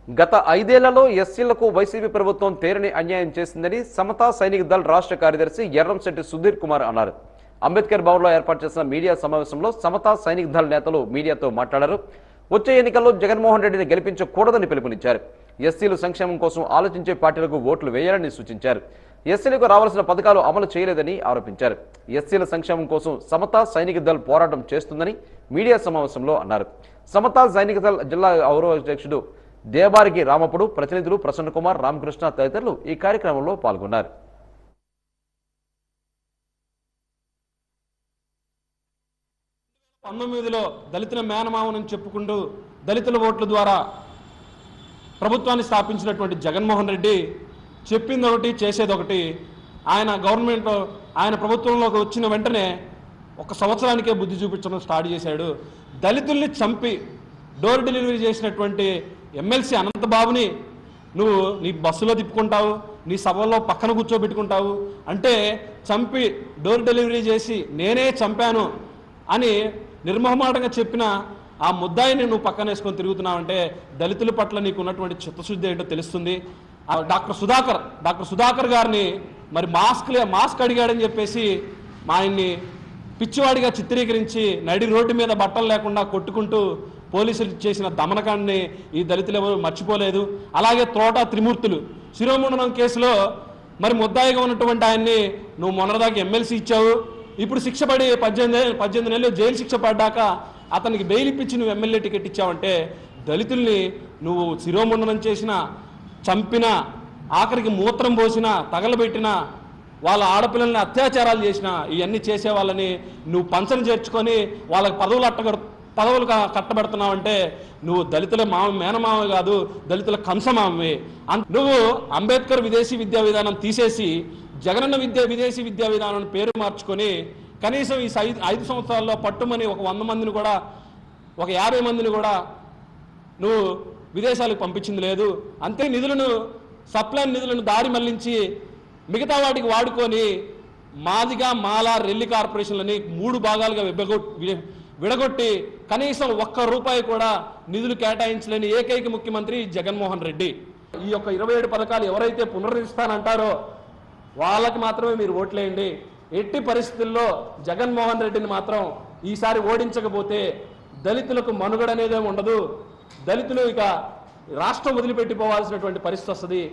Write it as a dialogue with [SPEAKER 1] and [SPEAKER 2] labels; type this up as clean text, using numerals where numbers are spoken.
[SPEAKER 1] గత 5 ఏళ్లలో ఎస్సీలకు వైసీపీ ప్రభుత్వం తేరని అన్యాయం చేసిందని సమతా సైనిక దళ్ రాష్ట్ర కార్యదర్శి ఎర్రంశెట్టి సుధీర్ కుమార్ అన్నారు. అంబేద్కర్ భవన్లో ఏర్పాటు చేసిన మీడియా సమావేశంలో సమతా సైనిక దళ్ నేతలు మీడియాతో మాట్లాడారు. వచ్చే ఎన్నికల్లో జగన్మోహన్ రెడ్డిని గెలిపించకూడదని పిలుపునిచ్చారు. ఎస్సీల సంక్షేమం కోసం ఆలోచించే పార్టీలకు ఓట్లు వేయాలని సూచించారు. ఎస్సీలకు రావాల్సిన పథకాలు అమలు చేయలేదని ఆరోపించారు. ఎస్సీల సంక్షేమం కోసం సమతా సైనిక దళ్ పోరాటం చేస్తుందని మీడియా సమావేశంలో అన్నారు. సమతా సైనిక దళ్ జిల్లా గౌరవ అధ్యక్షుడు దేవారికి రామపుడు, ప్రతినిధులు ప్రసన్న కుమార్, రామకృష్ణ తదితరులు ఈ కార్యక్రమంలో పాల్గొన్నారు.
[SPEAKER 2] పంతొమ్మిదిలో దళితుల మేనమామని చెప్పుకుంటూ దళితుల ఓట్ల ద్వారా ప్రభుత్వాన్ని స్థాపించినటువంటి జగన్మోహన్ రెడ్డి చెప్పింది ఒకటి, చేసేది ఒకటి. ఆయన గవర్నమెంట్లో ఆయన ప్రభుత్వంలోకి వచ్చిన వెంటనే ఒక సంవత్సరానికే బుద్ధి చూపించడం స్టార్ట్ చేశాడు. దళితుల్ని చంపి డోర్ డెలివరీ చేసినటువంటి ఎమ్మెల్సీ అనంతబాబుని నువ్వు నీ బస్సులో తిప్పుకుంటావు, నీ సభల్లో పక్కన కూర్చోబెట్టుకుంటావు అంటే, చంపి డోర్ డెలివరీ చేసి నేనే చంపాను అని నిర్మోహమాటంగా చెప్పిన ఆ ముద్దాయిని నువ్వు పక్కన వేసుకొని తిరుగుతున్నావంటే దళితుల పట్ల నీకు ఉన్నటువంటి చిత్తశుద్ధి ఏంటో తెలుస్తుంది. డాక్టర్ సుధాకర్ గారిని మరి మాస్క్ అడిగాడని చెప్పేసి ఆయన్ని పిచ్చివాడిగా చిత్రీకరించి నడి రోడ్డు మీద బట్టలు లేకుండా కొట్టుకుంటూ పోలీసులు చేసిన దమనకాన్ని ఈ దళితులు ఎవరు మర్చిపోలేదు. అలాగే తోట త్రిమూర్తులు శిరోముండనం కేసులో మరి ముద్దాయిగా ఉన్నటువంటి ఆయన్ని నువ్వు మొన్నదాకా ఎమ్మెల్సీ ఇచ్చావు, ఇప్పుడు శిక్ష పడి 18 నెలలు జైలు శిక్ష పడ్డాక అతనికి బెయిల్ ఇప్పించి నువ్వు ఎమ్మెల్యే టికెట్ ఇచ్చావంటే దళితుల్ని నువ్వు శిరోముండనం చేసిన, చంపిన, ఆఖరికి మూత్రం పోసిన, తగలబెట్టిన, వాళ్ళ ఆడపిల్లల్ని అత్యాచారాలు చేసిన ఇవన్నీ చేసే వాళ్ళని నువ్వు పంచన చేర్చుకొని వాళ్ళకి పదవులు కట్టబెడుతున్నావంటే నువ్వు దళితుల మేనమామ కాదు, దళితుల కంసమామవి. నువ్వు అంబేద్కర్ విదేశీ విద్యా విధానం తీసేసి జగనన్న విదేశీ విద్యా విధానం పేరు మార్చుకొని కనీసం ఈ 5 సంవత్సరాల్లో పట్టుమని ఒక 100 మందిని కూడా, ఒక 50 మందిని కూడా నువ్వు విదేశాలకు పంపించింది లేదు. అంతే సప్లైన్ నిధులను దారి మళ్లించి మిగతా వాటికి వాడుకొని మాదిగా, మాల, రెల్లి కార్పొరేషన్లని 3 భాగాలుగా విడగొట్టి కనీసం 1 రూపాయి కూడా నిధులు కేటాయించలేని ఏకైక ముఖ్యమంత్రి జగన్మోహన్ రెడ్డి. ఈ యొక్క 27 పథకాలు ఎవరైతే పునరుద్ధరిస్తానంటారో వాళ్ళకి మాత్రమే మీరు ఓట్లేయండి. ఎట్టి పరిస్థితుల్లో జగన్మోహన్ రెడ్డిని మాత్రం ఈసారి ఓడించకపోతే దళితులకు మనుగడ అనేదే ఉండదు. దళితులు ఇక రాష్ట్రం వదిలిపెట్టిపోవాల్సినటువంటి పరిస్థితి వస్తుంది.